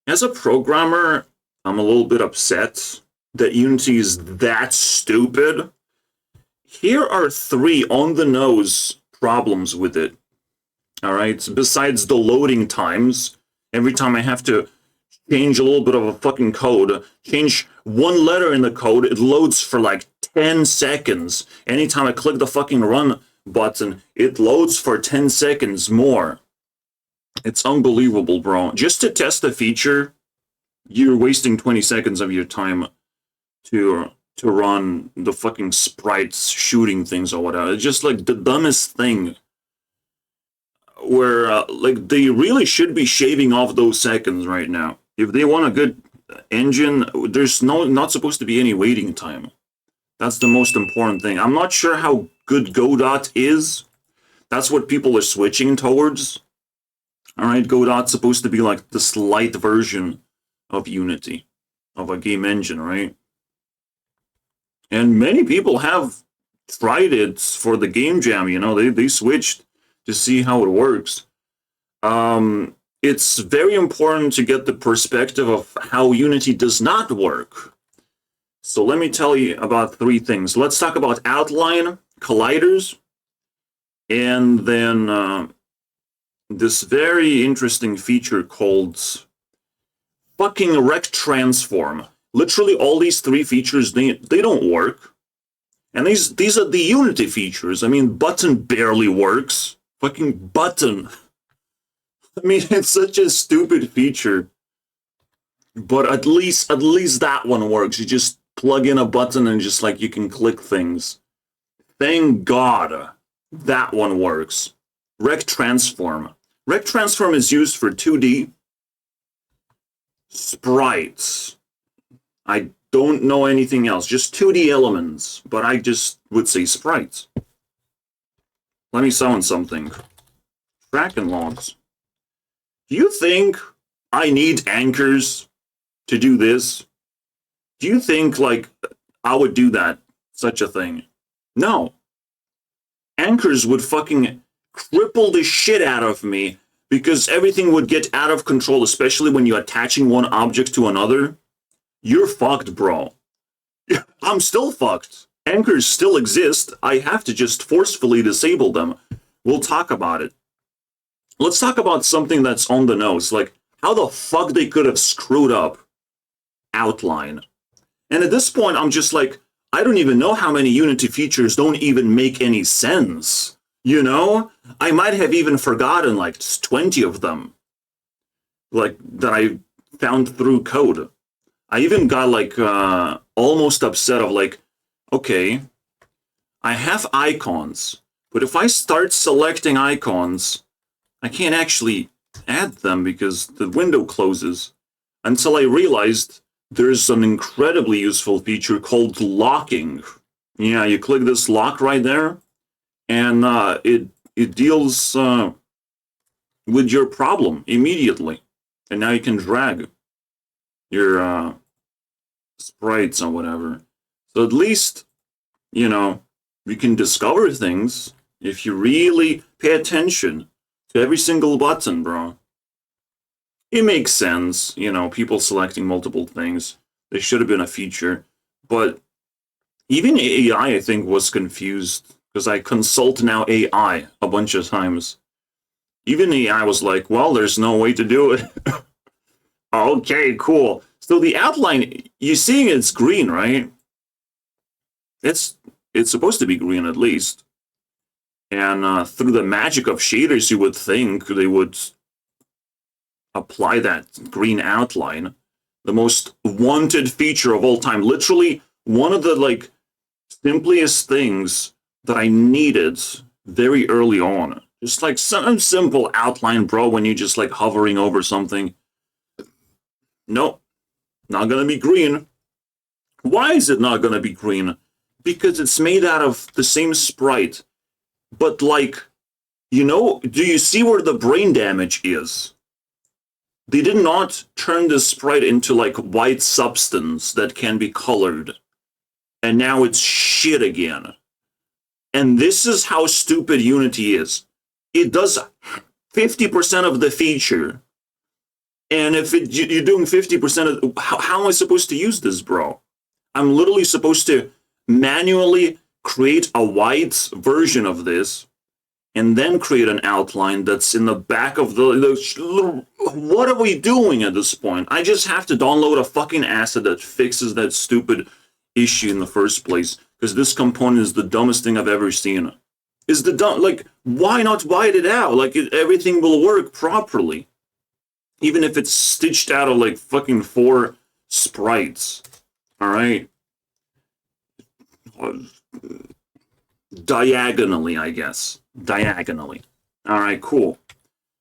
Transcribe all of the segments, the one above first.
As a programmer, I'm a little bit upset that Unity is that stupid. Here are three on the nose problems with it. All right. Besides the loading times, every time I have to change a little bit of a fucking code, change one letter in the code, it loads for like 10 seconds. Anytime I click the fucking run button, it loads for 10 seconds more. It's unbelievable, bro. Just to test a feature, you're wasting 20 seconds of your time to run the fucking sprites shooting things or whatever. It's just like the dumbest thing where like they really should be shaving off those seconds right now. If they want a good engine, there's not supposed to be any waiting time. That's the most important thing. I'm not sure how good Godot is. That's what people are switching towards. All right, Godot's supposed to be like this light version of Unity, of a game engine, right? And many people have tried it for the game jam, you know, they switched to see how it works. It's very important to get the perspective of how Unity does not work. So let me tell you about three things. Let's talk about outline, colliders, and then this very interesting feature called fucking rect transform. Literally all these three features, they don't work. And these are the Unity features. I mean, button barely works. Fucking button. I mean, it's such a stupid feature. But at least that one works. You just plug in a button and just like you can click things. Thank God that one works. Rect transform. Rect transform is used for 2D sprites. I don't know anything else, just 2D elements, but I just would say sprites. Let me summon something. Kraken logs. Do you think I need anchors to do this? Do you think, like, I would do that, such a thing? No. Anchors would fucking cripple the shit out of me because everything would get out of control, especially when you're attaching one object to another. You're fucked, bro. I'm still fucked. Anchors still exist. I have to just forcefully disable them. We'll talk about it. Let's talk about something that's on the nose, like how the fuck they could have screwed up outline. And at this point, I'm just like, I don't even know how many Unity features don't even make any sense. You know? I might have even forgotten like 20 of them. Like, that I found through code. I even got like almost upset of like, okay, I have icons, but if I start selecting icons, I can't actually add them because the window closes. Until I realized there's an incredibly useful feature called locking. Yeah, you click this lock right there, and it deals with your problem immediately. And now you can drag your sprites or whatever. So at least, you know, you can discover things if you really pay attention to every single button, bro. It makes sense, you know, people selecting multiple things. There should have been a feature. But even AI, I think, was confused because I consult now AI a bunch of times. Even AI was like, well, there's no way to do it. Okay, cool. So the outline, you seeing it's green, right? It's supposed to be green at least. And through the magic of shaders, you would think they would apply that green outline. The most wanted feature of all time. Literally one of the like simplest things that I needed very early on. Just like some simple outline, bro, when you're just like hovering over something. Nope, not gonna be green. Why is it not gonna be green? Because it's made out of the same sprite. But like, you know, do you see where the brain damage is? They did not turn this sprite into like white substance that can be colored. And now it's shit again. And this is how stupid Unity is. It does 50% of the feature. And if you're doing 50% of, how am I supposed to use this, bro? I'm literally supposed to manually create a white version of this and then create an outline that's in the back of the what are we doing at this point? I just have to download a fucking asset that fixes that stupid issue in the first place, because this component is the dumbest thing I've ever seen. Is the dumb, like, why not white it out? Like, everything will work properly. Even if it's stitched out of, like, fucking 4 sprites. Alright? Diagonally, I guess. Diagonally. Alright, cool.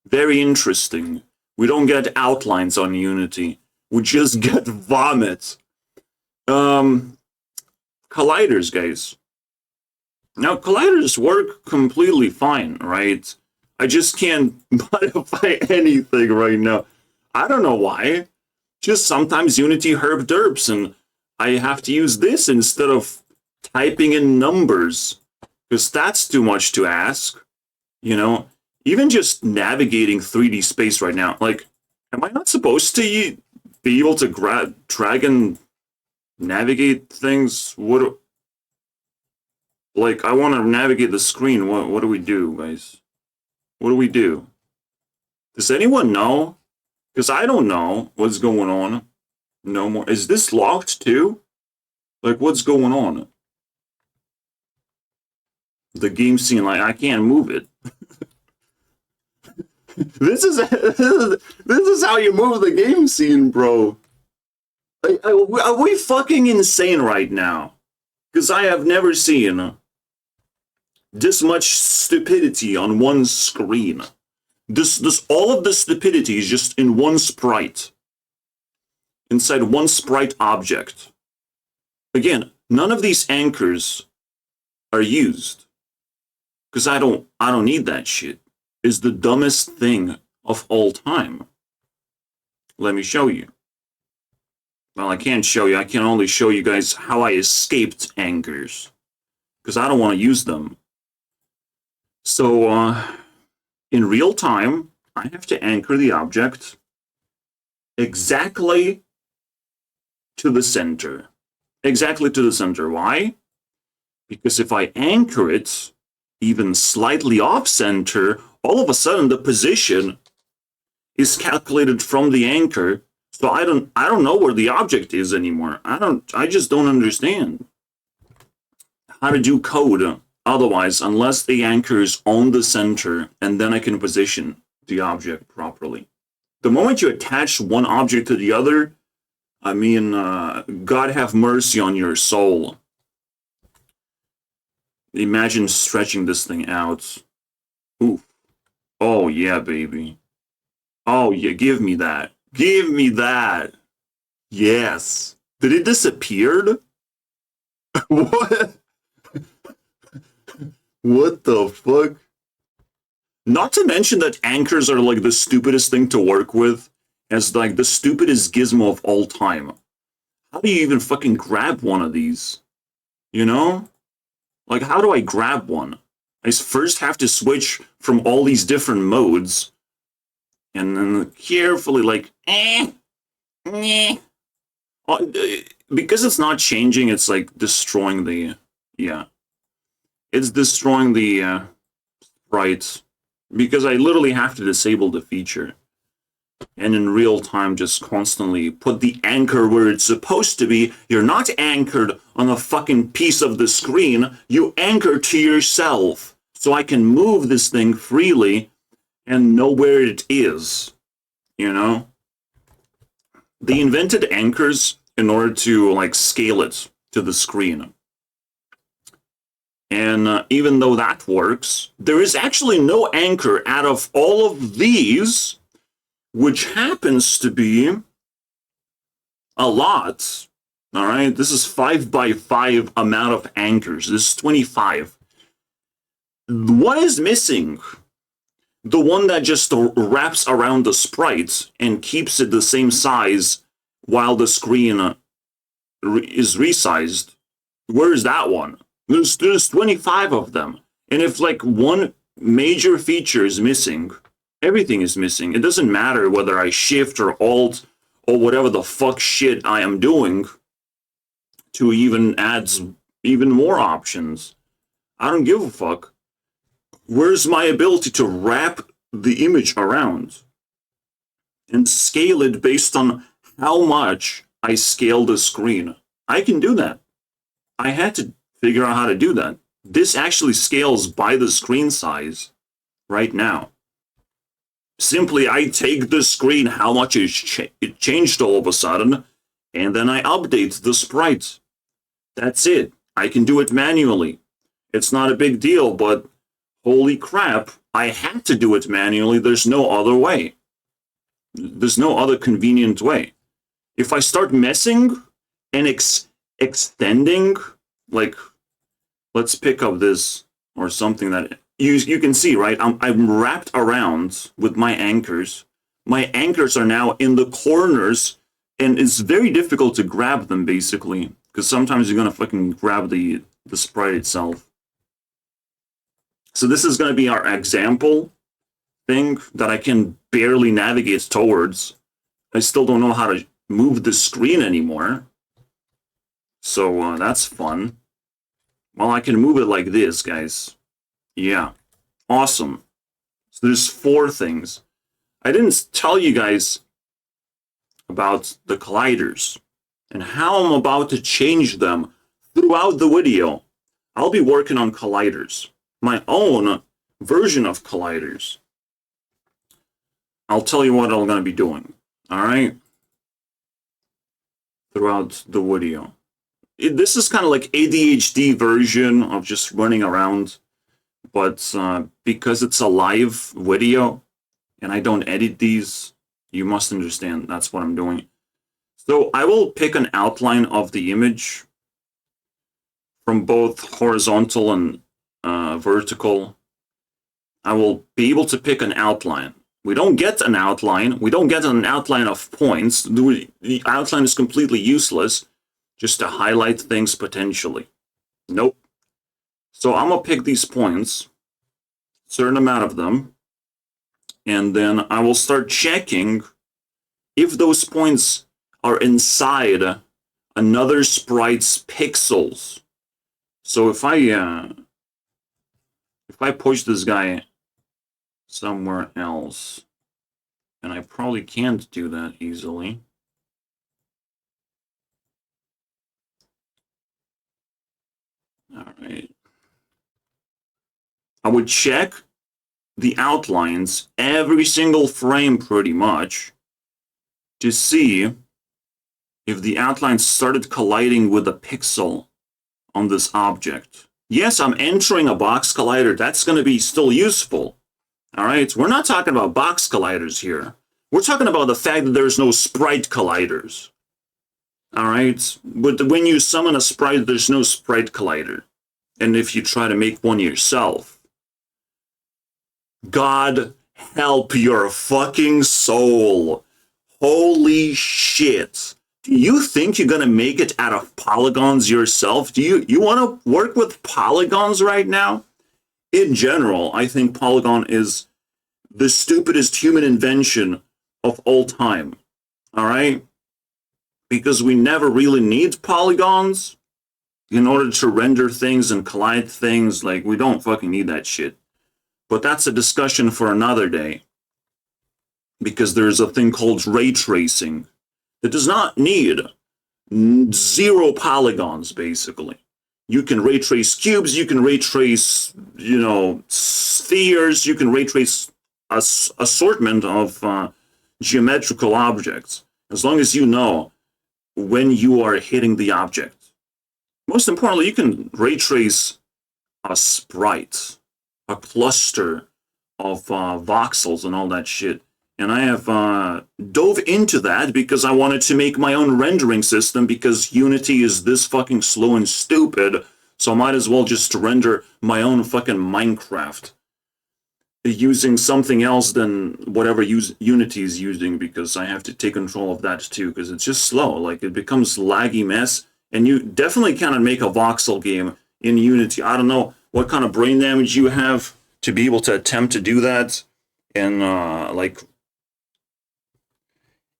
Very interesting. We don't get outlines on Unity. We just get vomit. Colliders, guys. Now, colliders work completely fine, right? I just can't modify anything right now. I don't know why. Just sometimes Unity herp derps, and I have to use this instead of typing in numbers, because that's too much to ask. You know, even just navigating 3D space right now, like, am I not supposed to be able to drag and navigate things? What? Like, I want to navigate the screen. What do we do, guys? What do we do? Does anyone know? Because I don't know what's going on. No more. Is this locked too? Like, what's going on? The game scene, like, I can't move it. This is how you move the game scene, bro. Like, are we fucking insane right now? Because I have never seen this much stupidity on one screen. This all of the stupidity is just in one sprite. Inside one sprite object. Again, none of these anchors are used. Because I don't need that shit. It's the dumbest thing of all time. Let me show you. Well, I can't show you. I can only show you guys how I escaped anchors. Because I don't want to use them. So, in real time, I have to anchor the object exactly to the center. Exactly to the center. Why? Because if I anchor it even slightly off center, all of a sudden the position is calculated from the anchor. So I don't know where the object is anymore. I just don't understand how to do code otherwise, unless the anchor is on the center, and then I can position the object properly. The moment you attach one object to the other, I mean, God have mercy on your soul. Imagine stretching this thing out. Oof. Oh, yeah, baby. Oh, yeah, give me that. Give me that. Yes. Did it disappear? What? What the fuck? Not to mention that anchors are like the stupidest thing to work with, as like the stupidest gizmo of all time. How do you even fucking grab one of these? You know? Like, how do I grab one? I first have to switch from all these different modes, and then carefully, like, because it's not changing, it's like destroying the, yeah. It's destroying the sprites, because I literally have to disable the feature. And in real time, just constantly put the anchor where it's supposed to be. You're not anchored on a fucking piece of the screen. You anchor to yourself. So I can move this thing freely and know where it is. You know? They invented anchors in order to, like, scale it to the screen. And even though that works, there is actually no anchor out of all of these, which happens to be a lot. All right, this is 5x5 amount of anchors. This is 25. What is missing? The one that just wraps around the sprite and keeps it the same size while the screen is resized. Where is that one? There's 25 of them. And if like one major feature is missing, Everything is missing. It doesn't matter whether I shift or alt or whatever the fuck shit I am doing to even add even more options. I don't give a fuck. Where's my ability to wrap the image around and scale it based on how much I scale the screen? I can do that. I had to figure out how to do that. This actually scales by the screen size right now. Simply, I take the screen, how much it changed all of a sudden, and then I update the sprite. That's it. I can do it manually. It's not a big deal, but holy crap, I had to do it manually. There's no other way. There's no other convenient way. If I start messing and extending, like, let's pick up this or something that you can see, right? I'm wrapped around with my anchors. My anchors are now in the corners, and it's very difficult to grab them, basically, because sometimes you're gonna fucking grab the sprite itself. So this is gonna be our example thing that I can barely navigate towards. I still don't know how to move the screen anymore. So that's fun. Well, I can move it like this, guys. Yeah, awesome. So there's 4 things. I didn't tell you guys about the colliders and how I'm about to change them throughout the video. I'll be working on colliders, my own version of colliders. I'll tell you what I'm going to be doing, all right? Throughout the video. This is kind of like ADHD version of just running around, but because it's a live video and I don't edit these, you must understand that's what I'm doing. So I will pick an outline of the image from both horizontal and vertical. I will be able to pick an outline. We don't get an outline. We don't get an outline of points. The outline is completely useless, just to highlight things potentially. Nope. So I'm gonna pick these points, certain amount of them, and then I will start checking if those points are inside another sprite's pixels. So if I push this guy somewhere else, and I probably can't do that easily. All right. I would check the outlines every single frame pretty much to see if the outlines started colliding with a pixel on this object. Yes, I'm entering a box collider. That's going to be still useful. All right. We're not talking about box colliders here. We're talking about the fact that there's no sprite colliders. All right, but when you summon a sprite, there's no sprite collider. And if you try to make one yourself, God help your fucking soul. Holy shit. Do you think you're going to make it out of polygons yourself? Do you want to work with polygons right now? In general, I think polygon is the stupidest human invention of all time. All right? Because we never really need polygons in order to render things and collide things. Like, we don't fucking need that shit. But that's a discussion for another day. Because there's a thing called ray tracing that does not need 0 polygons, basically. You can ray trace cubes, you can ray trace, spheres, you can ray trace a assortment of geometrical objects. As long as you know when you are hitting the object. Most importantly, you can ray trace a sprite, a cluster of voxels and all that shit. And I have dove into that because I wanted to make my own rendering system because Unity is this fucking slow and stupid, so I might as well just render my own fucking Minecraft using something else than whatever Unity is using, because I have to take control of that too, because it's just slow. Like, it becomes laggy mess, and you definitely cannot make a voxel game in Unity. I don't know what kind of brain damage you have to be able to attempt to do that, And like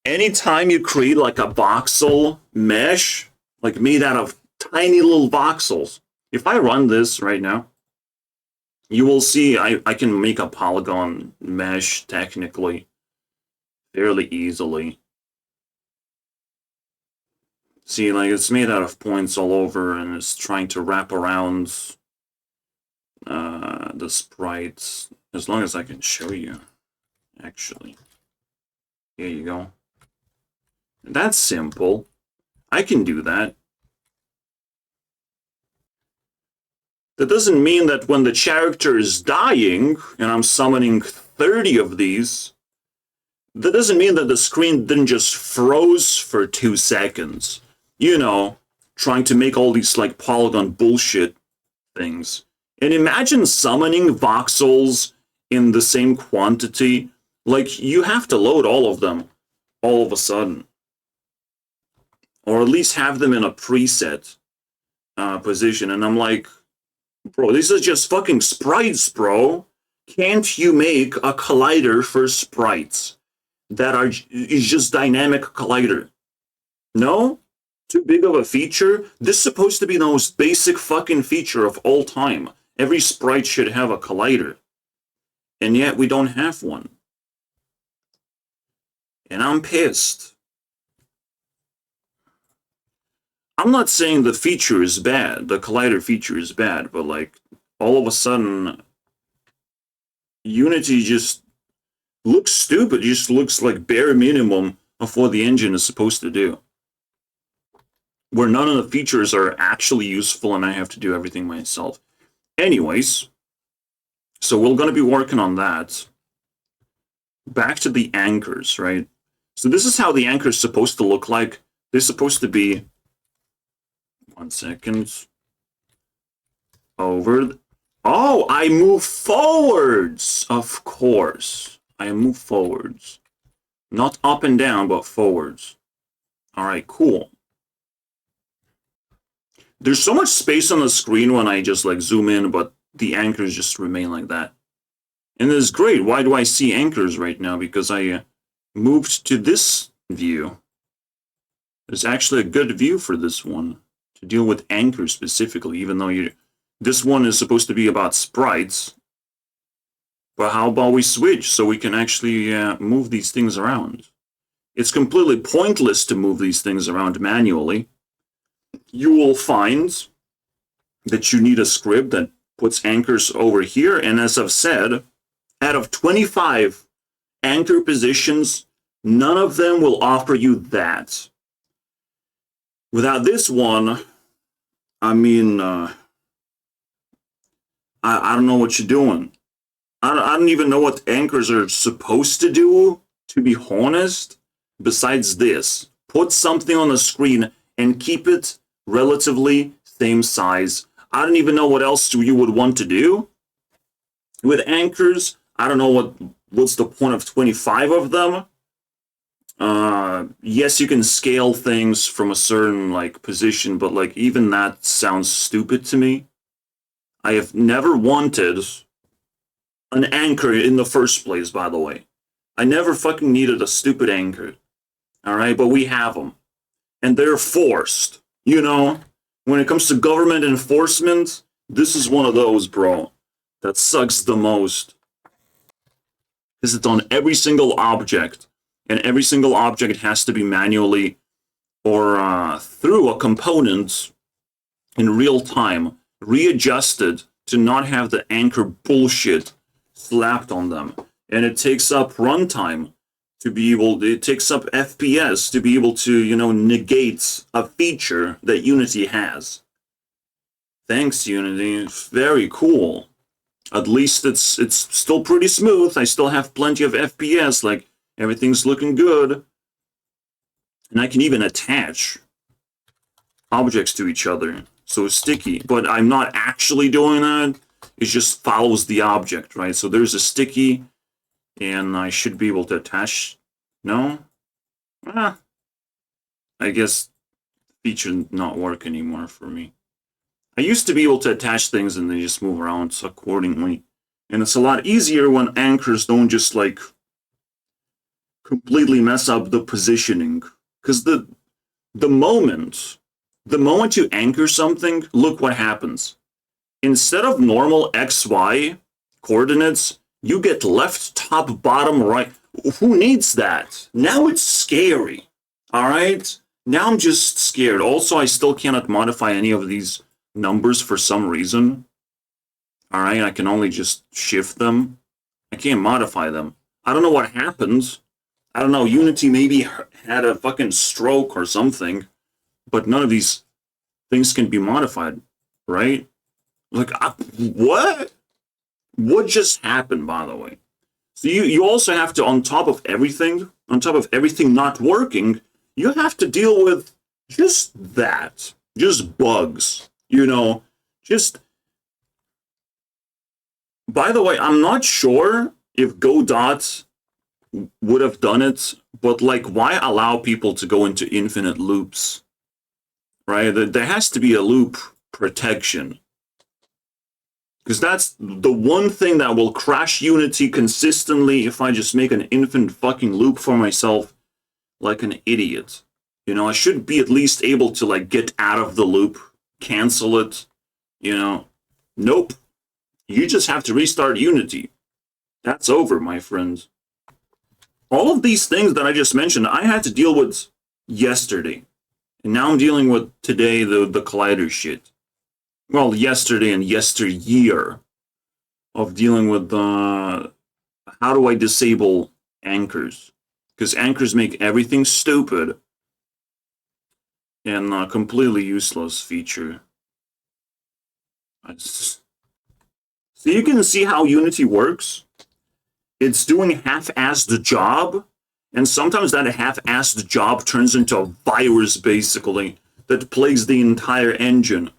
anytime you create like a voxel mesh, like made out of tiny little voxels, if I run this right now, you will see I can make a polygon mesh technically fairly easily. See, like it's made out of points all over and it's trying to wrap around the sprites, as long as I can show you, actually. Here you go. That's simple. I can do that. That doesn't mean that when the character is dying, and I'm summoning 30 of these, that doesn't mean that the screen didn't just froze for 2 seconds. You know, trying to make all these like polygon bullshit things. And imagine summoning voxels in the same quantity. Like, you have to load all of them all of a sudden. Or at least have them in a preset position. And I'm like, bro, this is just fucking sprites, bro. Can't you make a collider for sprites that is just dynamic collider? No? Too big of a feature? This is supposed to be the most basic fucking feature of all time. Every sprite should have a collider. And yet we don't have one. And I'm pissed. I'm not saying the feature is bad, the collider feature is bad, but like, all of a sudden, Unity just looks stupid, just looks like bare minimum of what the engine is supposed to do. Where none of the features are actually useful and I have to do everything myself. Anyways, so we're going to be working on that. Back to the anchors, right? So this is how the anchor is supposed to look like. They're supposed to be... 1 second. Over... Oh, I move forwards! Of course. I move forwards. Not up and down, but forwards. Alright, cool. There's so much space on the screen when I just like zoom in, but the anchors just remain like that. And it's great. Why do I see anchors right now? Because I moved to this view. There's actually a good view for this one to deal with anchors specifically, even though this one is supposed to be about sprites. But how about we switch so we can actually move these things around? It's completely pointless to move these things around manually. You will find that you need a script that puts anchors over here. And as I've said, out of 25 anchor positions, none of them will offer you that. Without this one, I mean, I don't know what you're doing. I don't even know what anchors are supposed to do, to be honest, besides this. Put something on the screen and keep it relatively same size. I don't even know what else you would want to do. With anchors, I don't know what's the point of 25 of them. Yes, you can scale things from a certain like position, but like even that sounds stupid to me. I have never wanted an anchor in the first place, by the way. I never fucking needed a stupid anchor. Alright, but we have them. And they're forced. You know, when it comes to government enforcement, this is one of those, bro, that sucks the most. Because it's on every single object. And every single object has to be manually or through a component in real time readjusted to not have the anchor bullshit slapped on them. And it takes up runtime to be able, it takes up FPS to be able to, you know, negate a feature that Unity has. Thanks, Unity. Very cool. At least it's still pretty smooth. I still have plenty of FPS, like, everything's looking good. And I can even attach objects to each other. So it's sticky. But I'm not actually doing that. It just follows the object, right? So there's a sticky, and I should be able to attach. No? I guess feature not work anymore for me. I used to be able to attach things and they just move around accordingly. And it's a lot easier when anchors don't just like completely mess up the positioning. Because the moment you anchor something, look what happens. Instead of normal XY coordinates, you get left, top, bottom, right. Who needs that? Now it's scary. All right? Now I'm just scared. Also, I still cannot modify any of these numbers for some reason. All right? I can only just shift them. I can't modify them. I don't know what happened. I don't know. Unity maybe had a fucking stroke or something. But none of these things can be modified. Right? Like, what? What just happened, by the way? So you also have to, on top of everything not working, you have to deal with just that. Just bugs. You know, just... By the way, I'm not sure if Godot would have done it, but like, why allow people to go into infinite loops? Right? There has to be a loop protection. Because that's the one thing that will crash Unity consistently if I just make an infinite fucking loop for myself like an idiot. You know, I should be at least able to like get out of the loop, cancel it, you know. Nope. You just have to restart Unity. That's over, my friends. All of these things that I just mentioned, I had to deal with yesterday. And now I'm dealing with today, the collider shit. Well, yesterday and yesteryear of dealing with how do I disable anchors? Because anchors make everything stupid and a completely useless feature. So you can see how Unity works. It's doing half-assed job, and sometimes that half-assed job turns into a virus, basically, that plagues the entire engine.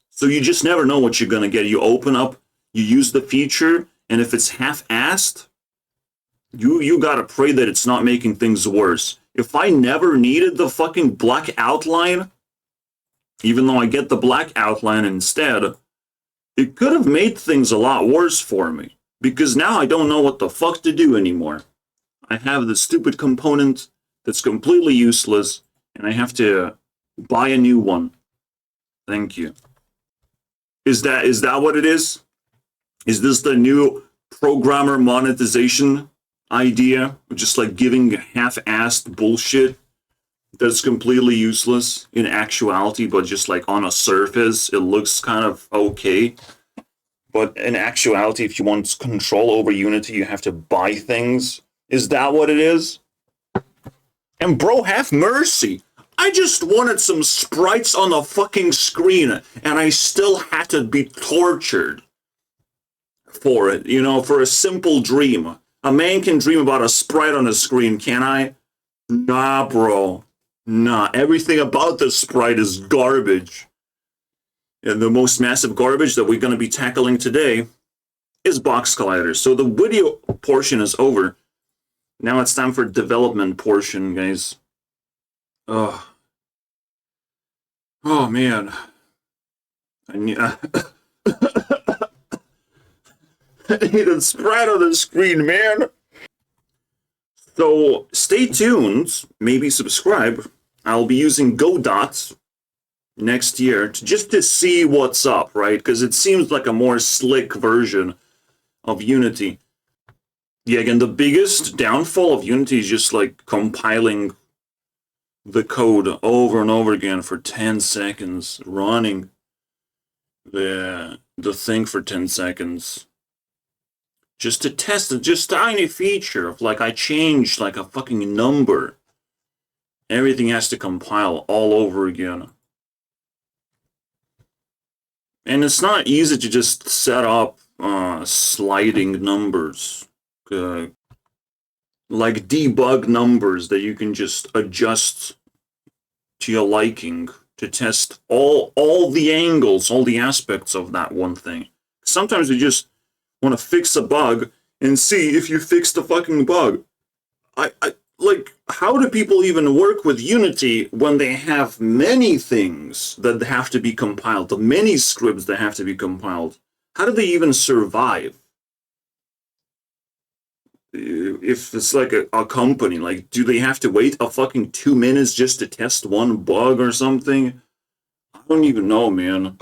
So you just never know what you're going to get. You open up, you use the feature, and if it's half-assed, you got to pray that it's not making things worse. If I never needed the fucking black outline, even though I get the black outline instead, it could have made things a lot worse for me. Because now I don't know what the fuck to do anymore. I have this stupid component that's completely useless, and I have to buy a new one. Thank you. Is that what it is? Is this the new programmer monetization idea? Just like giving half-assed bullshit that's completely useless in actuality, but just like on a surface, it looks kind of okay. But in actuality, if you want control over Unity, you have to buy things. Is that what it is? And bro, have mercy. I just wanted some sprites on the fucking screen, and I still had to be tortured for it, you know, for a simple dream. A man can dream about a sprite on the screen, can I? Nah, bro. Nah, everything about this sprite is garbage. And the most massive garbage that we're going to be tackling today is box colliders. So the video portion is over. Now it's time for development portion, guys. Oh man. I need a sprite on the screen, man. So stay tuned. Maybe subscribe. I'll be using Godot next year just to see what's up, right? Because it seems like a more slick version of Unity. Yeah, again, the biggest downfall of Unity is just like compiling the code over and over again for 10 seconds, running the thing for 10 seconds. Just to test it, just a tiny feature of like I changed like a fucking number. Everything has to compile all over again. And it's not easy to just set up sliding numbers. Like debug numbers that you can just adjust to your liking to test all the angles, all the aspects of that one thing. Sometimes you just want to fix a bug and see if you fix the fucking bug. Like, how do people even work with Unity when they have many things that have to be compiled, the many scripts that have to be compiled? How do they even survive? if it's like a company, like, do they have to wait a fucking 2 minutes just to test one bug or something? I don't even know, man.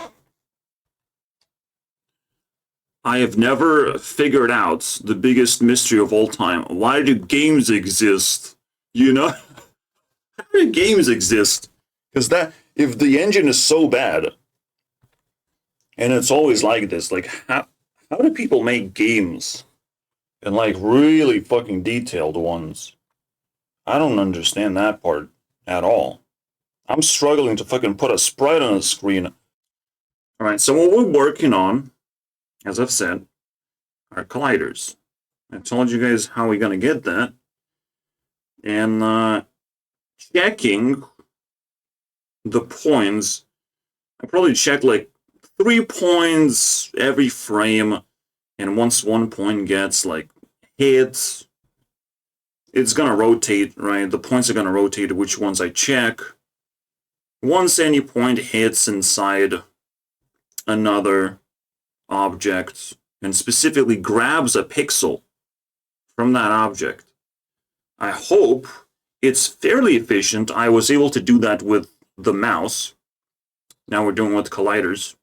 I have never figured out the biggest mystery of all time. Why do games exist? You know? How do games exist? Because that, if the engine is so bad, and it's always like this, like, how do people make games? And, like, really fucking detailed ones? I don't understand that part at all. I'm struggling to fucking put a sprite on a screen. Alright, so what we're working on, as I've said, are colliders. I told you guys how we're gonna get that. And checking the points, I probably check like 3 points every frame, and once 1 point gets like hit, it's gonna rotate, right? The points are gonna rotate which ones I check. Once any point hits inside another object and specifically grabs a pixel from that object, I hope it's fairly efficient. I was able to do that with the mouse. Now we're doing it with colliders.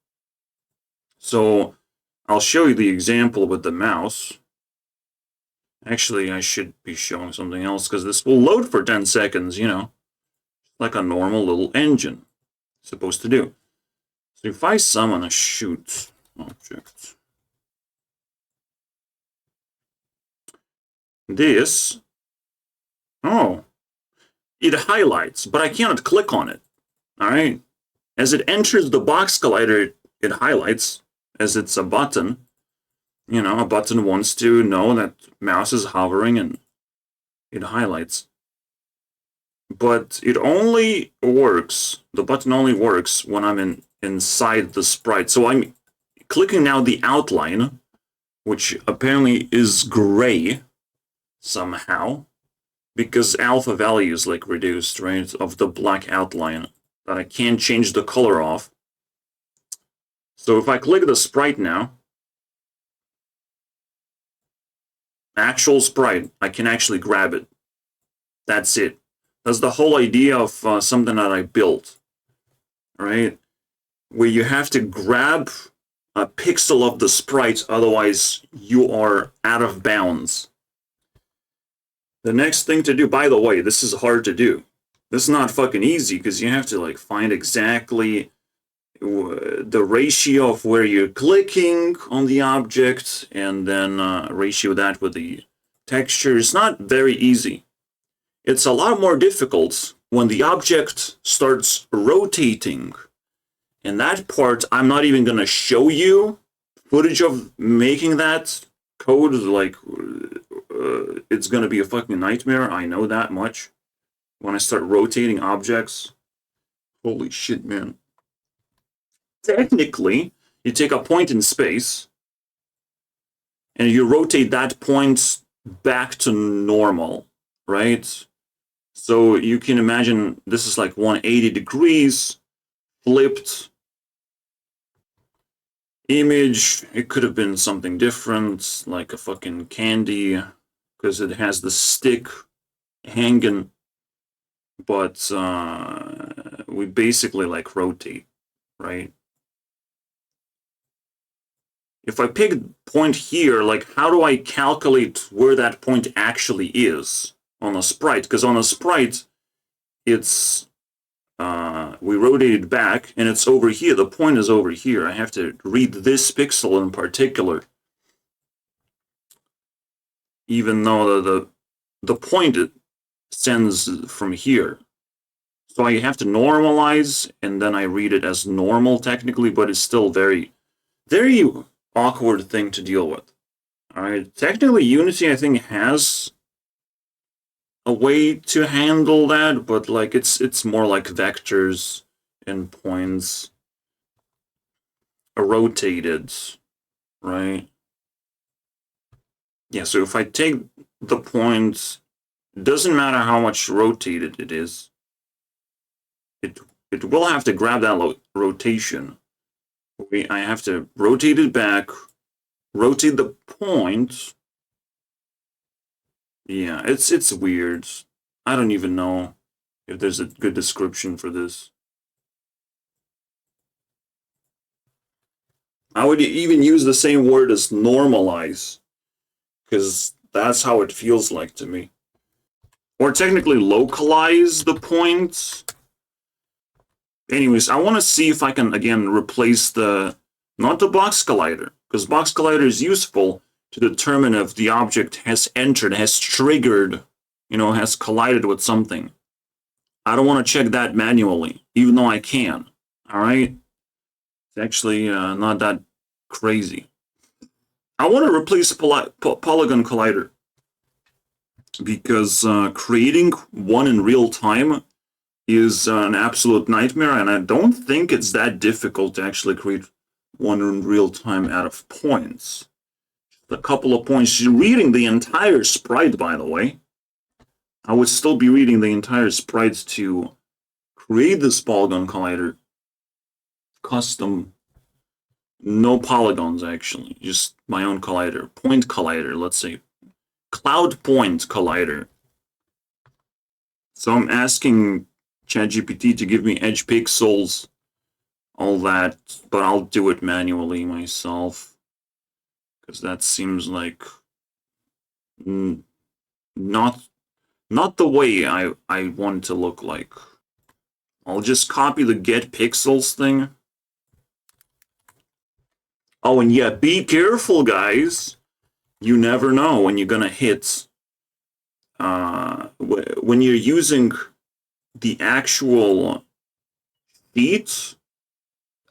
So I'll show you the example with the mouse. Actually, I should be showing something else because this will load for 10 seconds, you know, like a normal little engine is supposed to do. So if I summon a shoot object, this, oh, it highlights, but I cannot click on it. All right. As it enters the box collider, it highlights as it's a button. You know, a button wants to know that mouse is hovering and it highlights. But it only works, the button only works when I'm inside the sprite. So I'm clicking now the outline, which apparently is gray somehow, because alpha value is like reduced, right, of the black outline that I can't change the color of. So if I click the sprite now, actual sprite, I can actually grab it. That's it. That's the whole idea of something that I built, right? Where you have to grab a pixel of the sprite, otherwise you are out of bounds. The next thing to do, by the way, this is hard to do. This is not fucking easy because you have to like find exactly the ratio of where you're clicking on the object and then ratio that with the texture. It's not very easy. It's a lot more difficult when the object starts rotating. And that part, I'm not even going to show you footage of making that code. Like, it's going to be a fucking nightmare. I know that much. When I start rotating objects, holy shit, man. Technically, you take a point in space and you rotate that point back to normal, right? So you can imagine this is like 180 degrees flipped image. It could have been something different, like a fucking candy, because it has the stick hanging. But we basically like rotate, right? If I pick a point here, like how do I calculate where that point actually is on a sprite? Because on a sprite, it's we rotated back and it's over here. The point is over here. I have to read this pixel in particular, even though the point it sends from here. So I have to normalize and then I read it as normal technically, but it's still very, very awkward thing to deal with. All right, technically Unity I think has a way to handle that, but like it's more like vectors and points rotated, right? Yeah, so if I take the point, it doesn't matter how much rotated it is, it will have to grab that rotation. I have to rotate it back, rotate the point, Yeah, it's weird. I don't even know if there's a good description for this. I would even use the same word as normalize, because that's how it feels like to me. Or technically localize the points. Anyways, I want to see if I can, again, replace not the box collider, because box collider is useful to determine if the object has entered, has triggered, has collided with something. I don't want to check that manually, even though I can. All right? It's actually not that crazy. I want to replace polygon collider because creating one in real time is an absolute nightmare, and I don't think it's that difficult to actually create one in real time out of points. Just a couple of points. You're reading the entire sprite, by the way. I would still be reading the entire sprite to create this polygon collider. Custom. No polygons, actually. Just my own collider. Point collider, let's say. Cloud point collider. So I'm asking ChatGPT to give me edge pixels, all that, but I'll do it manually myself. Because that seems like not the way I want it to look like. I'll just copy the get pixels thing. Oh, and yeah, be careful, guys. You never know when you're gonna hit. When you're using the actual sheet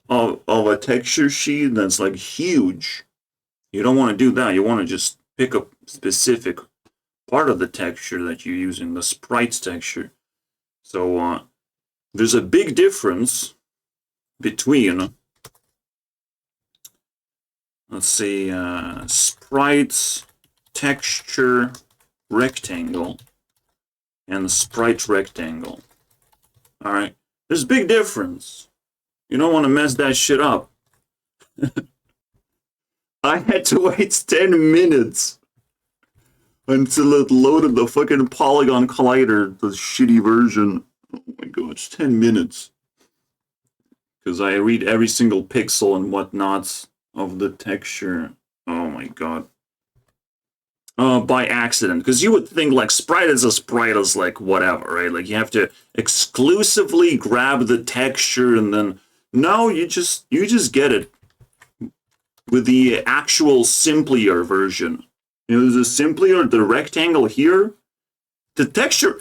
of a texture sheet that's like huge, you don't want to do that. You want to just pick a specific part of the texture that you're using, the sprites texture. So there's a big difference between, let's say, sprites texture rectangle and the sprite rectangle. All right, there's a big difference. You don't want to mess that shit up. I had to wait 10 minutes until it loaded the fucking polygon collider, the shitty version. Oh my god, it's 10 minutes. Because I read every single pixel and whatnots of the texture. Oh my god. By accident. Because you would think like sprite is like whatever, right? Like you have to exclusively grab the texture and then no, you just get it with the actual simpler version. There's a simpler, the rectangle here. The texture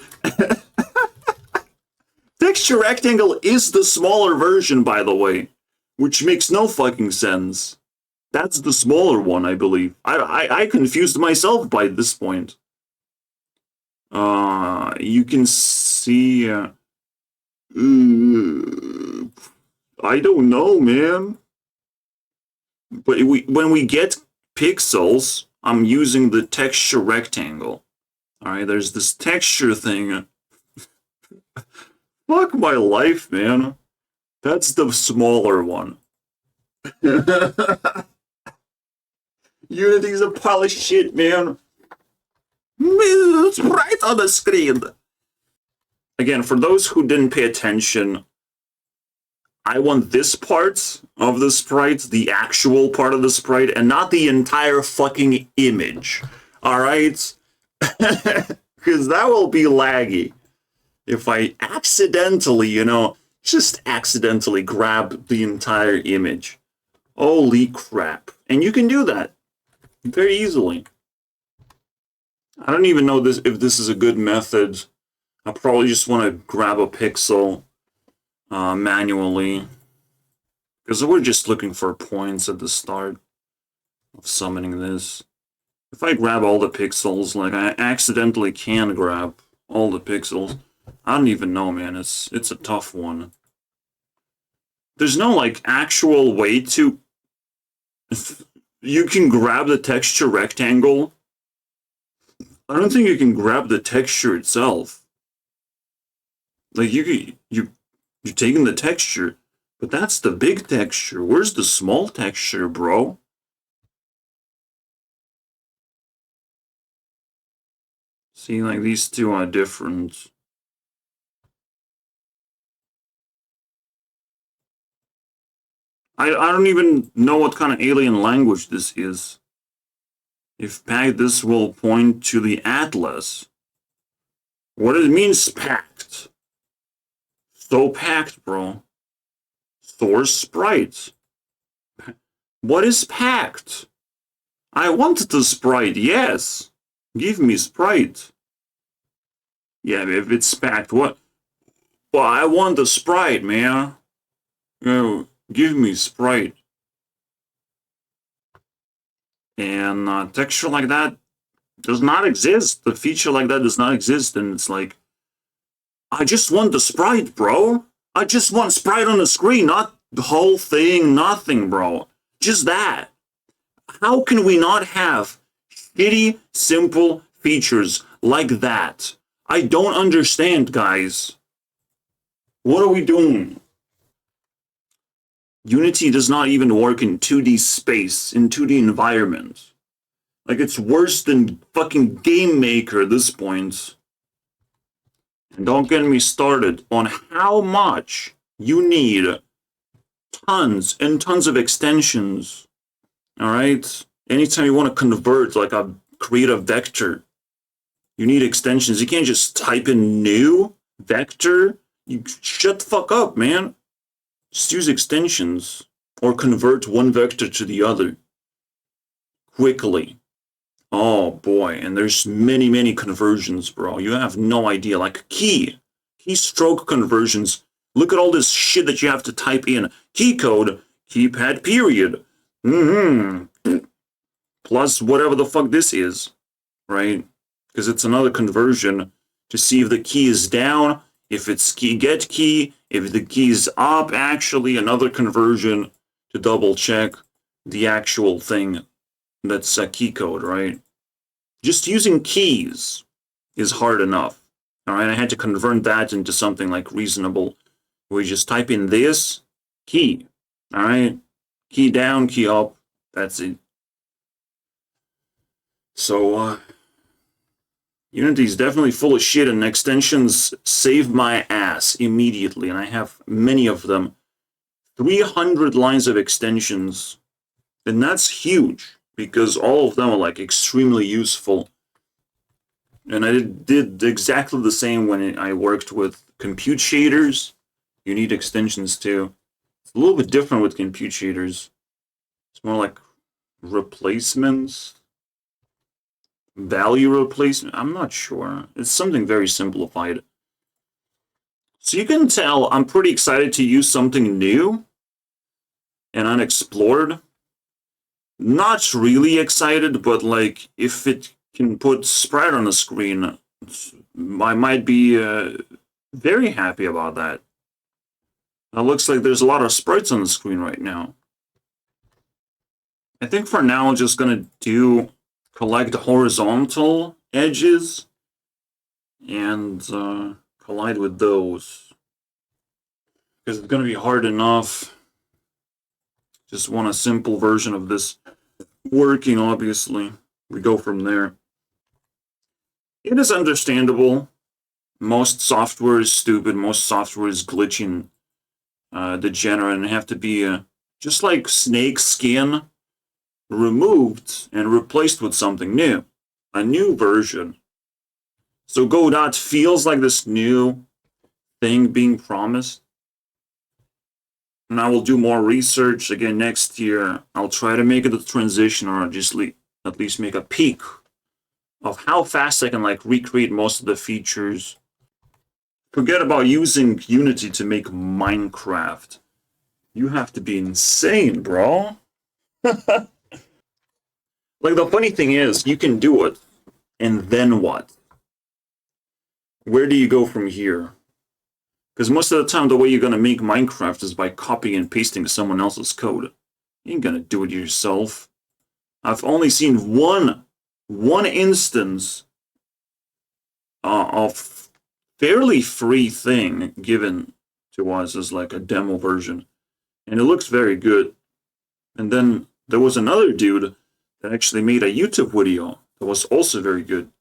texture rectangle is the smaller version, by the way, which makes no fucking sense. That's the smaller one, I believe. I confused myself by this point. You can see. I don't know, man. But when we get pixels, I'm using the texture rectangle. All right, there's this texture thing. Fuck my life, man. That's the smaller one. Unity's a pile of shit, man. It's right on the screen. Again, for those who didn't pay attention, I want this part of the sprite, the actual part of the sprite, and not the entire fucking image. Alright? Because that will be laggy. If I accidentally, just accidentally grab the entire image. Holy crap. And you can do that very easily. I don't even know if this is a good method. I probably just want to grab a pixel manually. Because we're just looking for points at the start of summoning this. If I grab all the pixels, like I accidentally can grab all the pixels, I don't even know, man. It's a tough one. There's no, like, actual way to... You can grab the texture rectangle. I don't think you can grab the texture itself. Like, you're taking the texture, but that's the big texture. Where's the small texture, bro? See, like these two are different. I don't even know what kind of alien language this is. If packed, this will point to the atlas. What it means, packed. So packed, bro. Source sprites. What is packed? I wanted the sprite, yes. Give me sprite. Yeah, if it's packed, what? Well, I want the sprite, man. You know, give me sprite. And texture like that does not exist. The feature like that does not exist, and it's like, I just want the sprite, bro. I just want sprite on the screen, not the whole thing, nothing, bro. Just that. How can we not have shitty, simple features like that? I don't understand, guys. What are we doing? Unity does not even work in 2D space, in 2D environment. Like, it's worse than fucking Game Maker at this point. And don't get me started on how much you need tons and tons of extensions. Alright? Anytime you want to convert, like, create a vector, you need extensions. You can't just type in new vector. You shut the fuck up, man. Just use extensions or convert one vector to the other quickly. Oh boy, and there's many conversions, bro. You have no idea. Like keystroke conversions. Look at all this shit that you have to type in. Key code, keypad period. Plus whatever the fuck this is, right? Because it's another conversion to see if the key is down, if it's get key, if the key is up, actually another conversion to double check the actual thing that's a key code, right? Just using keys is hard enough. All right, I had to convert that into something like reasonable. We just type in this key. All right, key down, key up. That's it. So Unity is definitely full of shit, and extensions save my ass immediately, and I have many of them. 300 lines of extensions, and that's huge, because all of them are like extremely useful. And I did exactly the same when I worked with compute shaders. You need extensions too. It's a little bit different with compute shaders. It's more like replacements. Value replacement? I'm not sure. It's something very simplified. So you can tell I'm pretty excited to use something new and unexplored. Not really excited, but like if it can put sprite on the screen, I might be very happy about that. It looks like there's a lot of sprites on the screen right now. I think for now I'm just gonna collect horizontal edges and collide with those, because it's going to be hard enough. Just want a simple version of this working, obviously. We go from there. It is understandable. Most software is stupid. Most software is glitching, degenerate, and have to be just like snake skin, removed and replaced with something new, a new version. So Godot feels like this new thing being promised. And I will do more research again next year. I'll try to make it a transition, or just at least make a peek of how fast I can like recreate most of the features. Forget about using Unity to make Minecraft. You have to be insane, bro. Like, the funny thing is, you can do it, and then what? Where do you go from here? Because most of the time, the way you're going to make Minecraft is by copying and pasting someone else's code. You ain't going to do it yourself. I've only seen one instance of fairly free thing given to us as like a demo version, and it looks very good. And then there was another dude that actually made a YouTube video that was also very good.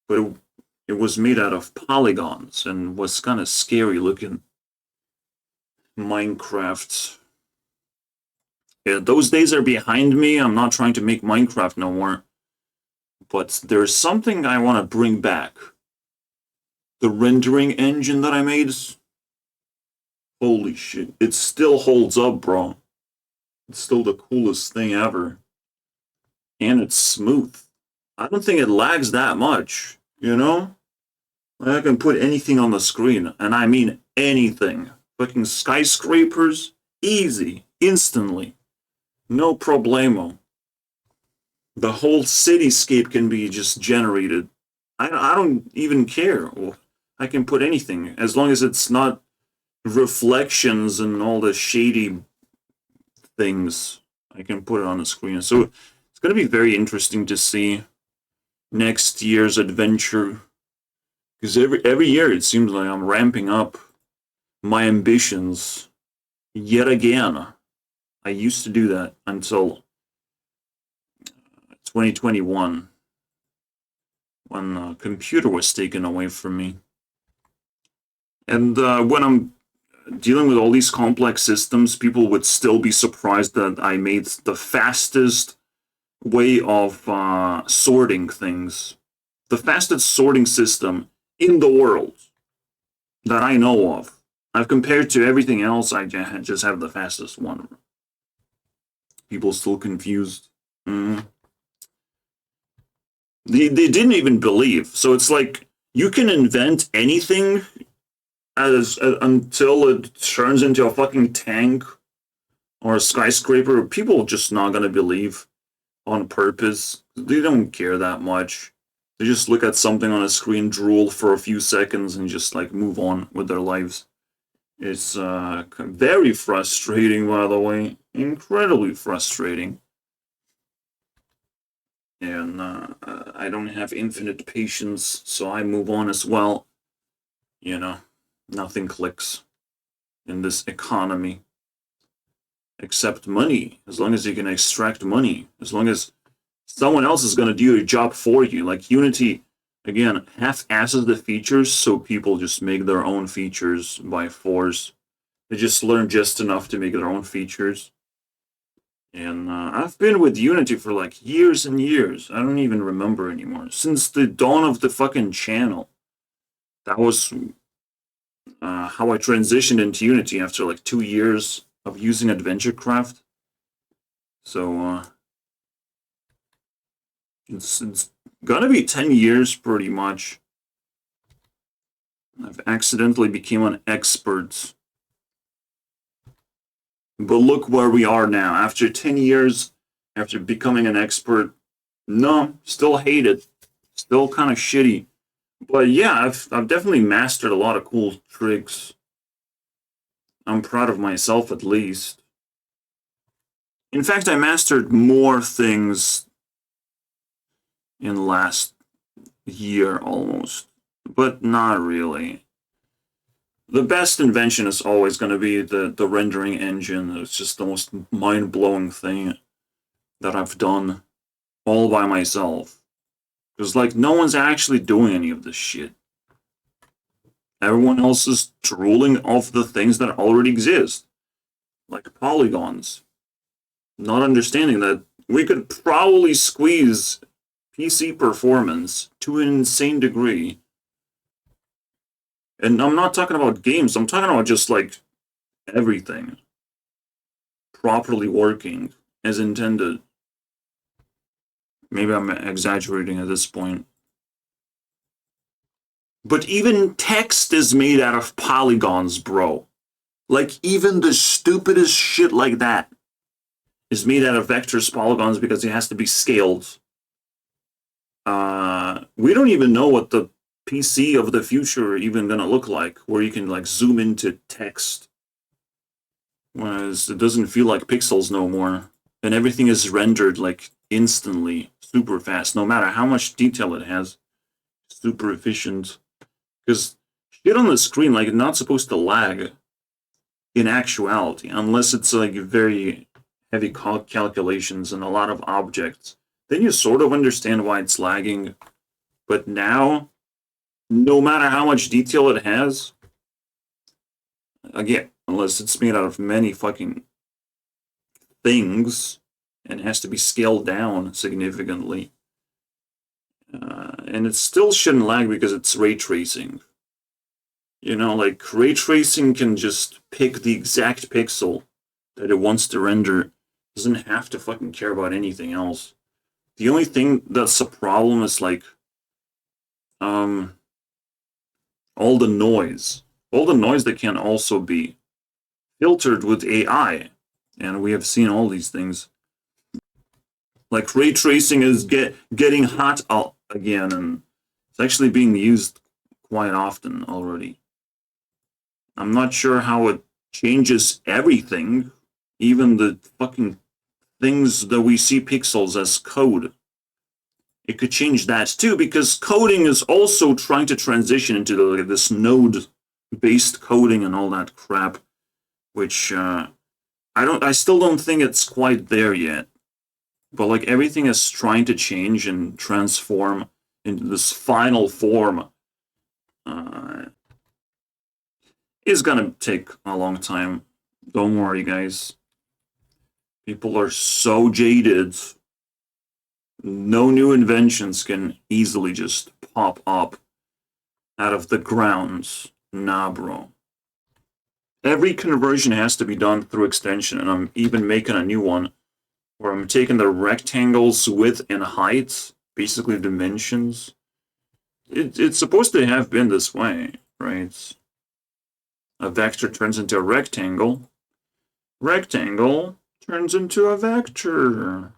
but it was made out of polygons and was kind of scary looking. Minecraft. Yeah, those days are behind me. I'm not trying to make Minecraft no more. But there's something I want to bring back. The rendering engine that I made. Holy shit. It still holds up, bro. It's still the coolest thing ever. And it's smooth. I don't think it lags that much, you know? I can put anything on the screen, and I mean anything. Fucking skyscrapers, easy, instantly. No problemo. The whole cityscape can be just generated. I don't even care. I can put anything, as long as it's not reflections and all the shady things. I can put it on the screen. So it's going to be very interesting to see next year's adventure. Because every year it seems like I'm ramping up my ambitions yet again. I used to do that until 2021, when the computer was taken away from me. And when I'm dealing with all these complex systems, people would still be surprised that I made the fastest way of sorting things. The fastest sorting system in the world that I know of. I've compared to everything else, I just have the fastest one. People still confused. They didn't even believe. So it's like, you can invent anything until it turns into a fucking tank or a skyscraper. People are just not going to believe on purpose. They don't care that much. They just look at something on a screen, drool for a few seconds, and just like move on with their lives. It's very frustrating, by the way. Incredibly frustrating. And I don't have infinite patience, so I move on as well. You know, nothing clicks in this economy. Except money. As long as you can extract money. As long as someone else is going to do your job for you. Like Unity, again, half-asses the features, so people just make their own features by force. They just learn just enough to make their own features. And I've been with Unity for like years and years. I don't even remember anymore. Since the dawn of the fucking channel. That was how I transitioned into Unity after like 2 years of using AdventureCraft. So it's gonna be 10 years pretty much. I've accidentally became an expert. But look where we are now. After 10 years, after becoming an expert, no, still hate it. Still kind of shitty. But yeah, I've definitely mastered a lot of cool tricks. I'm proud of myself, at least. In fact, I mastered more things in last year, almost. But not really. The best invention is always going to be the rendering engine. It's just the most mind-blowing thing that I've done all by myself. Because, like, no one's actually doing any of this shit. Everyone else is drooling off the things that already exist. Like polygons. Not understanding that we could probably squeeze PC performance to an insane degree. And I'm not talking about games, I'm talking about just, like, everything properly working as intended. Maybe I'm exaggerating at this point. But even text is made out of polygons, bro. Like, even the stupidest shit like that is made out of vectors polygons because it has to be scaled. We don't even know what the PC of the future even gonna look like, where you can like zoom into text. Whereas it doesn't feel like pixels no more. And everything is rendered like instantly, super fast, no matter how much detail it has. Super efficient. Because shit on the screen, like, it's not supposed to lag in actuality, unless it's like very heavy calculations and a lot of objects. Then you sort of understand why it's lagging. But now, no matter how much detail it has, again, unless it's made out of many fucking things and has to be scaled down significantly, and it still shouldn't lag because it's ray tracing. You know, like ray tracing can just pick the exact pixel that it wants to render. It doesn't have to fucking care about anything else. The only thing that's a problem is like all the noise. All the noise that can also be filtered with AI. And we have seen all these things. Like ray tracing is getting hot again, and it's actually being used quite often already. I'm not sure how it changes everything, even the fucking things that we see pixels as code. It could change that too, because coding is also trying to transition into this node-based coding and all that crap, which I still don't think it's quite there yet. But like everything is trying to change and transform into this final form. It's gonna take a long time. Don't worry, guys. People are so jaded. No new inventions can easily just pop up out of the ground. Nah, bro. Every conversion has to be done through extension, and I'm even making a new one where I'm taking the rectangles width and height, basically dimensions. It's supposed to have been this way, right? A vector turns into a rectangle. Rectangle turns into a vector.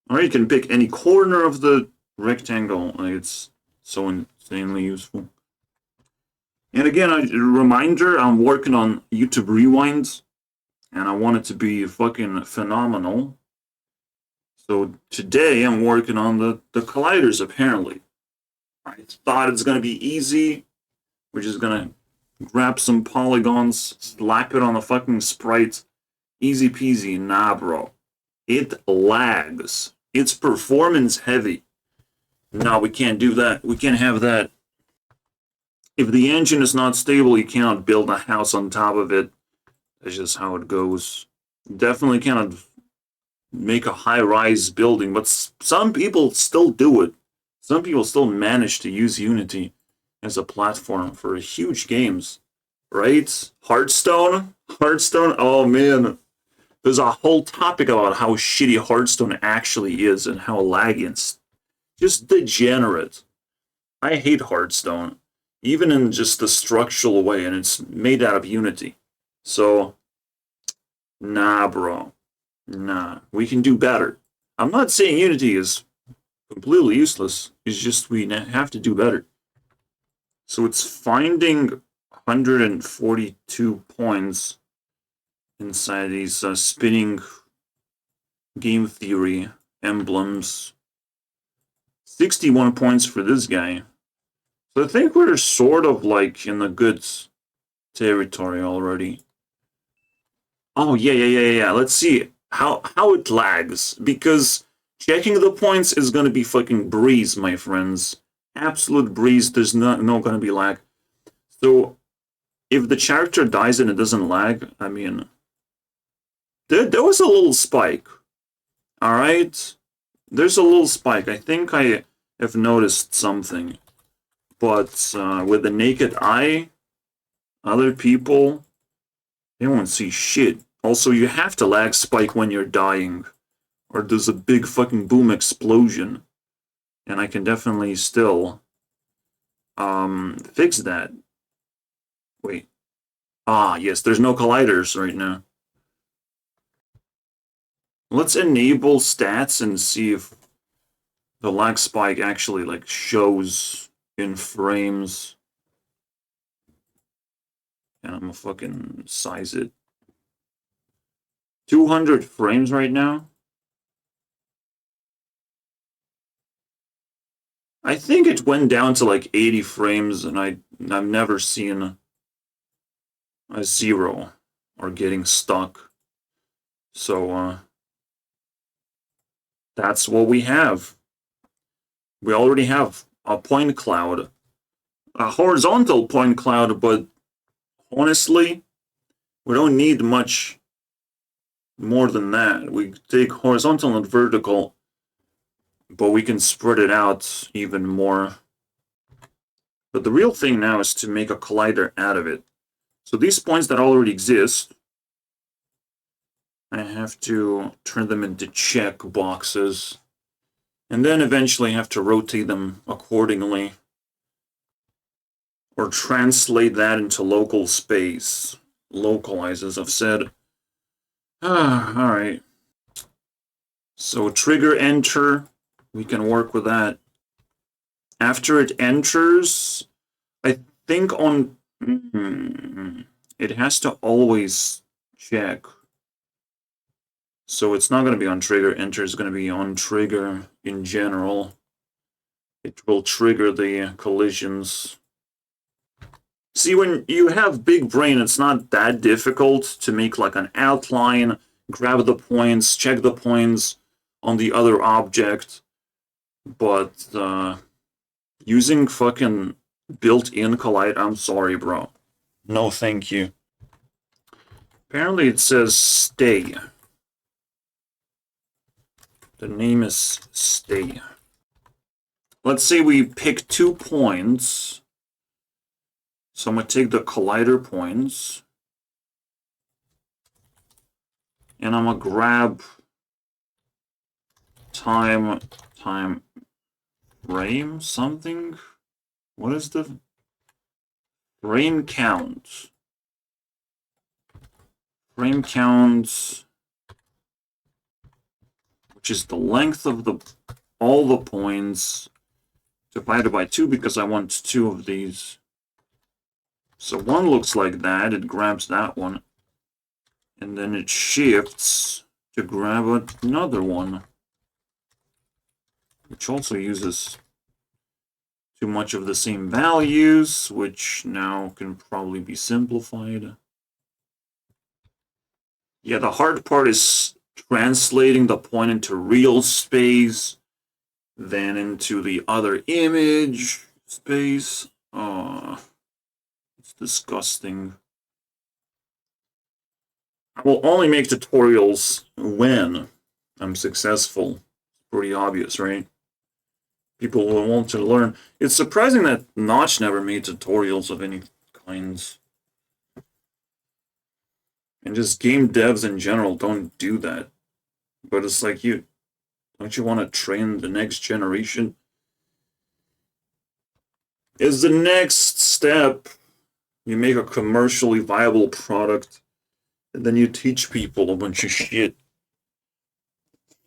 Or you can pick any corner of the rectangle. It's so insanely useful. And again, a reminder, I'm working on YouTube Rewind, and I want it to be fucking phenomenal. So today I'm working on the colliders, apparently. I thought it's going to be easy. We're just going to grab some polygons, slap it on a fucking sprite. Easy peasy. Nah, bro. It lags. It's performance heavy. No, we can't do that. We can't have that. If the engine is not stable, you cannot build a house on top of it. That's just how it goes. Definitely cannot make a high-rise building, but some people still do it. Some people still manage to use Unity as a platform for huge games, right? Hearthstone? Hearthstone? Oh, man. There's a whole topic about how shitty Hearthstone actually is and how laggy and just degenerate. I hate Hearthstone, even in just the structural way, and it's made out of Unity. So, nah, bro. Nah, we can do better. I'm not saying Unity is completely useless. It's just we have to do better. So it's finding 142 points inside these spinning game theory emblems. 61 points for this guy. So I think we're sort of like in the good territory already. Oh, yeah. Let's see how it lags, because checking the points is going to be fucking breeze, my friends. Absolute breeze. There's no going to be lag. So if the character dies and it doesn't lag, I mean, there was a little spike. All right? There's a little spike. I think I have noticed something. But with the naked eye, other people, they won't see shit. Also, you have to lag spike when you're dying, or there's a big fucking boom explosion. And I can definitely still fix that. Wait. Ah, yes, there's no colliders right now. Let's enable stats and see if the lag spike actually like shows in frames. And I'm gonna fucking size it. 200 frames right now. I think it went down to like 80 frames, and I've never seen a 0 or getting stuck. So that's what we have. We already have a point cloud, a horizontal point cloud, but honestly, we don't need much more than that. We take horizontal and vertical, but we can spread it out even more. But the real thing now is to make a collider out of it. So these points that already exist, I have to turn them into check boxes, and then eventually have to rotate them accordingly, or translate that into local space. Localize, as I've said. Alright. So trigger enter, we can work with that. After it enters, I think on... it has to always check. So it's not going to be on trigger enter, it's going to be on trigger in general. It will trigger the collisions. See, when you have big brain, it's not that difficult to make like an outline, grab the points, check the points on the other object. But using fucking built-in collide, I'm sorry, bro. No, thank you. Apparently it says stay. The name is stay. Let's say we pick 2 points. So I'm going to take the collider points. And I'm going to grab time frame something. What is the frame count? Frame count, which is the length of all the points divided by 2, because I want 2 of these. So one looks like that, it grabs that one, and then it shifts to grab another one, which also uses too much of the same values, which now can probably be simplified. Yeah, the hard part is translating the point into real space, then into the other image space. It's disgusting. I will only make tutorials when I'm successful. Pretty obvious, right? People will want to learn. It's surprising that Notch never made tutorials of any kinds. And just game devs in general don't do that. But it's like, don't you want to train the next generation? Is the next step, you make a commercially viable product, and then you teach people a bunch of shit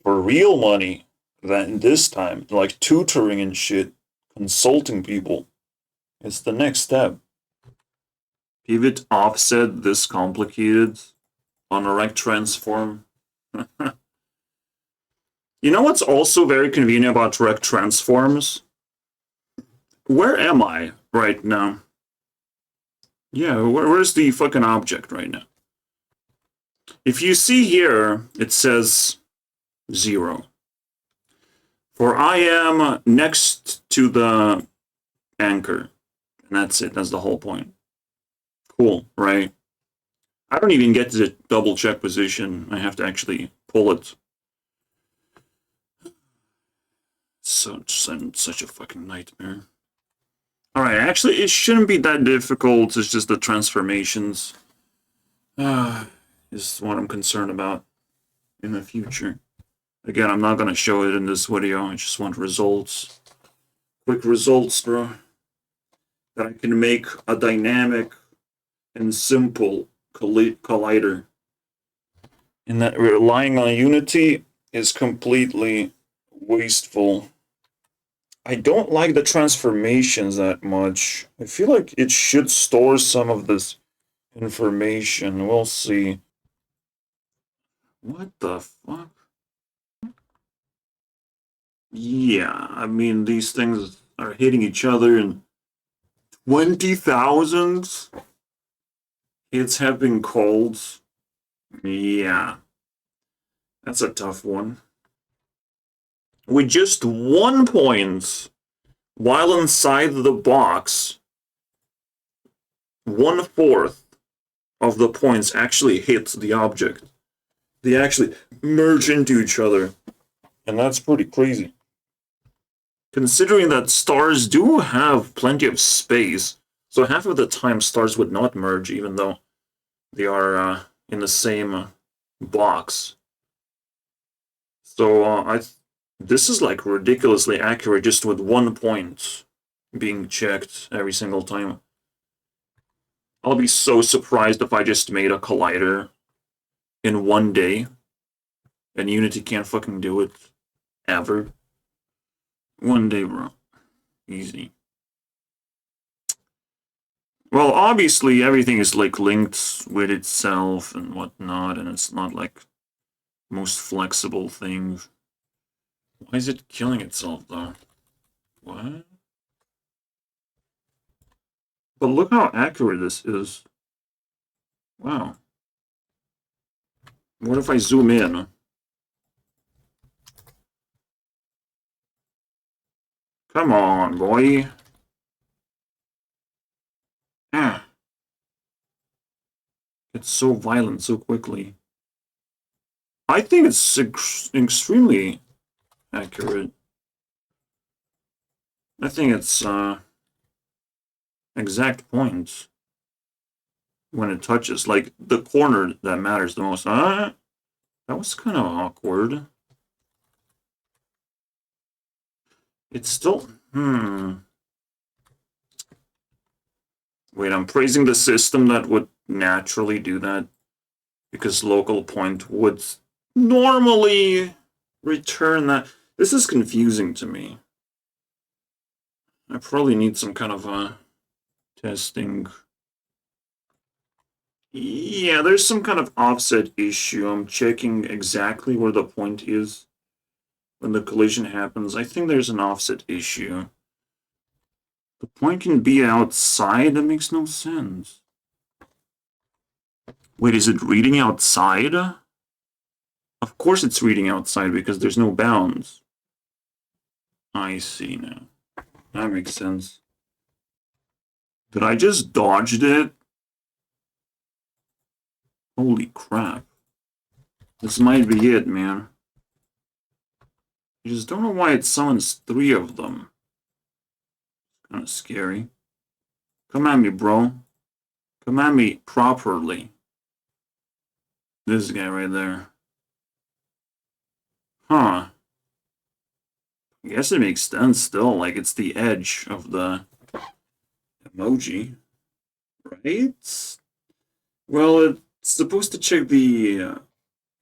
for real money. That this time, like tutoring and shit, consulting people. It's the next step. Pivot offset this complicated on a rect transform. You know what's also very convenient about rect transforms? Where am I right now? Yeah, where's the fucking object right now? If you see here, it says 0. For I am next to the anchor. And that's it. That's the whole point. Cool, right? I don't even get to the double check position. I have to actually pull it. Such a fucking nightmare. Alright, actually, it shouldn't be that difficult. It's just the transformations. Is what I'm concerned about in the future. Again, I'm not going to show it in this video. I just want results. Quick results, bro. That I can make a dynamic and simple collider. And that relying on Unity is completely wasteful. I don't like the transformations that much. I feel like it should store some of this information. We'll see. What the fuck? Yeah, I mean, these things are hitting each other in 20,000 hits have been called. Yeah, that's a tough one. with just 1 point while inside the box, 1/4 of the points actually hit the object. They actually merge into each other. And that's pretty crazy. Considering that stars do have plenty of space, so half of the time stars would not merge even though they are in the same box. So this is like ridiculously accurate just with 1 point being checked every single time. I'll be so surprised if I just made a collider in 1 day and Unity can't fucking do it ever. 1 day, bro. Easy. Well, obviously everything is like linked with itself and whatnot, and it's not like most flexible thing. Why is it killing itself though? What? But look how accurate this is. Wow. What if I zoom in? Come on, boy. Ah. It's so violent so quickly. I think it's extremely accurate. I think it's exact points when it touches, like the corner that matters the most. That was kind of awkward. It's still Wait, I'm praising the system that would naturally do that because local point would normally return that. This is confusing to me. I probably need some kind of testing. Yeah, there's some kind of offset issue. I'm checking exactly where the point is when the collision happens. I think there's an offset issue. The point can be outside? That makes no sense. Wait, is it reading outside? Of course it's reading outside because there's no bounds. I see now. That makes sense. Did I just dodged it? Holy crap. This might be it, man. I just don't know why it summons 3 of them. Kind of scary. Come at me, bro. Come at me properly. This guy right there. Huh. I guess it makes sense still. Like, it's the edge of the emoji. Right? Well, it's supposed to check the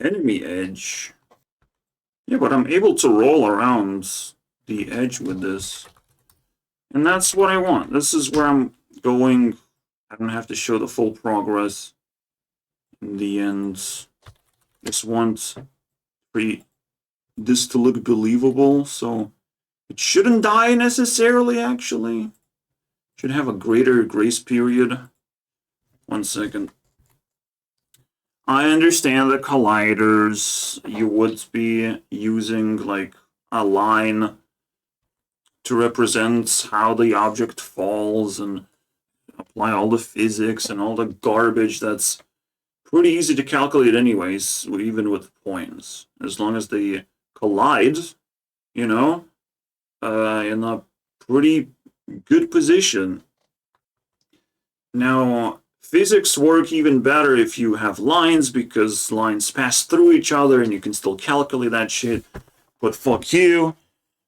enemy edge. Yeah, but I'm able to roll around the edge with this. And that's what I want. This is where I'm going. I don't have to show the full progress in the end. Just want this to look believable, so it shouldn't die necessarily, actually. Should have a greater grace period. 1 second. I understand the colliders. You would be using like a line to represent how the object falls and apply all the physics and all the garbage that's pretty easy to calculate anyways, even with points. As long as they collide, you know, in a pretty good position. Now, physics work even better if you have lines, because lines pass through each other and you can still calculate that shit. But fuck you.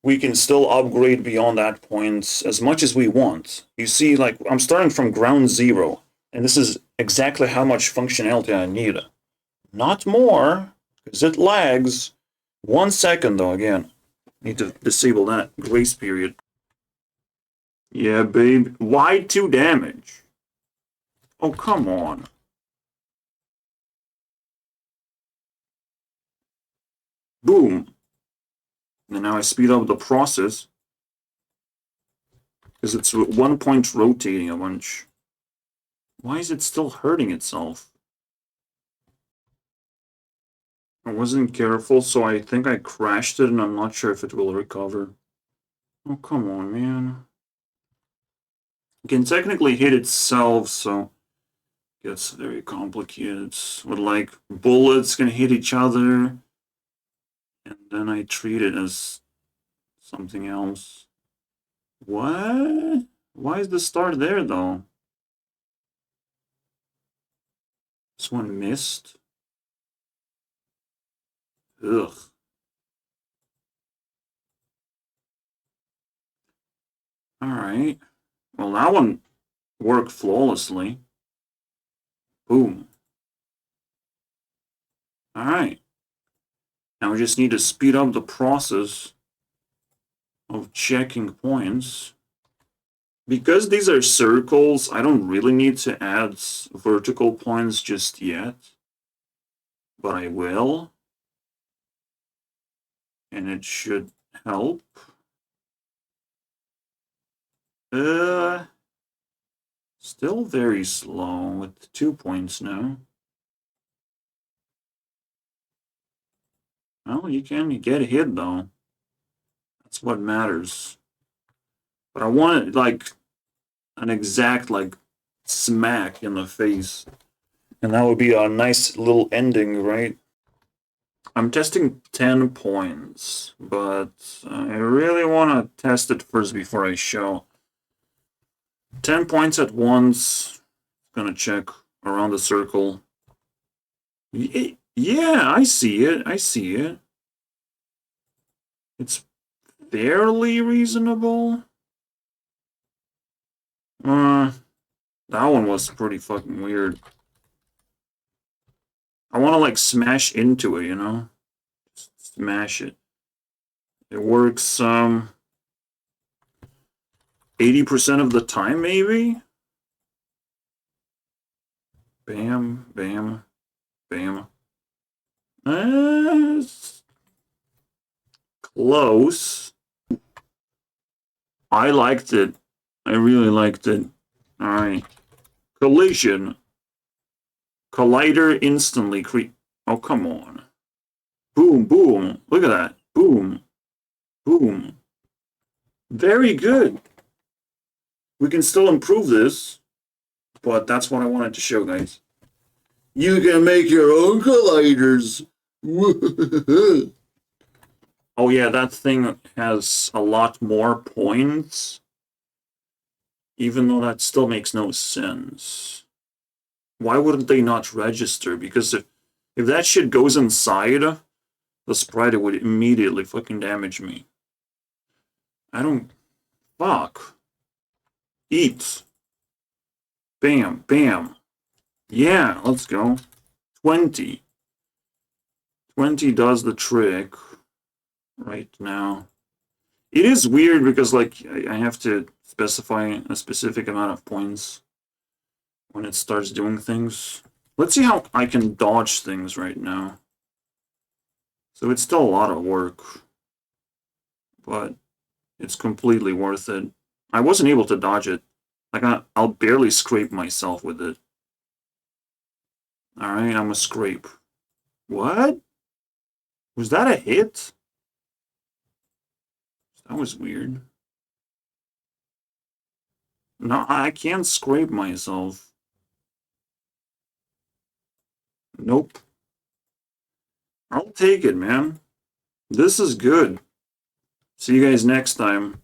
We can still upgrade beyond that point as much as we want. You see, like, I'm starting from ground zero, and this is exactly how much functionality I need. Not more, because it lags. 1 second, though, again. Need to disable that grace period. Yeah, babe. Why 2 damage? Oh, come on. Boom. And now I speed up the process. Because it's 1 point rotating a bunch. Why is it still hurting itself? I wasn't careful, so I think I crashed it, and I'm not sure if it will recover. Oh, come on, man. It can technically hit itself, so it gets very complicated. With, like, bullets can hit each other, and then I treat it as something else. What? Why is the star there, though? This one missed? Ugh. Alright. Well, that one worked flawlessly. Boom. Alright. Now we just need to speed up the process of checking points. Because these are circles, I don't really need to add vertical points just yet. But I will. And it should help. Still very slow with 2 points now. Well, you can get a hit though. That's what matters. But I want it like an exact like smack in the face. And that would be a nice little ending, right? I'm testing 10 points, but I really want to test it first before I show. 10 points at once. Gonna check around the circle. Yeah, I see it. I see it. It's fairly reasonable. That one was pretty fucking weird. I want to like smash into it, you know? Just smash it. It works 80% of the time, maybe? Bam, bam, bam. Close. I liked it. I really liked it. Alright. Collision. Collider instantly Oh, come on. Boom, boom. Look at that. Boom. Boom. Very good. We can still improve this, but that's what I wanted to show, guys. You can make your own colliders. Oh yeah, that thing has a lot more points. Even though that still makes no sense. Why wouldn't they not register? Because if that shit goes inside the sprite, it would immediately fucking damage me. I don't... Fuck. Eat. Bam, bam. Yeah, let's go. 20. 20 does the trick right now. It is weird because, like, I have to specify a specific amount of points when it starts doing things. Let's see how I can dodge things right now. So it's still a lot of work, but it's completely worth it. I wasn't able to dodge it. Like, I'll barely scrape myself with it. Alright, I'm a scrape. What? Was that a hit? That was weird. No, I can't scrape myself. Nope. I'll take it, man. This is good. See you guys next time.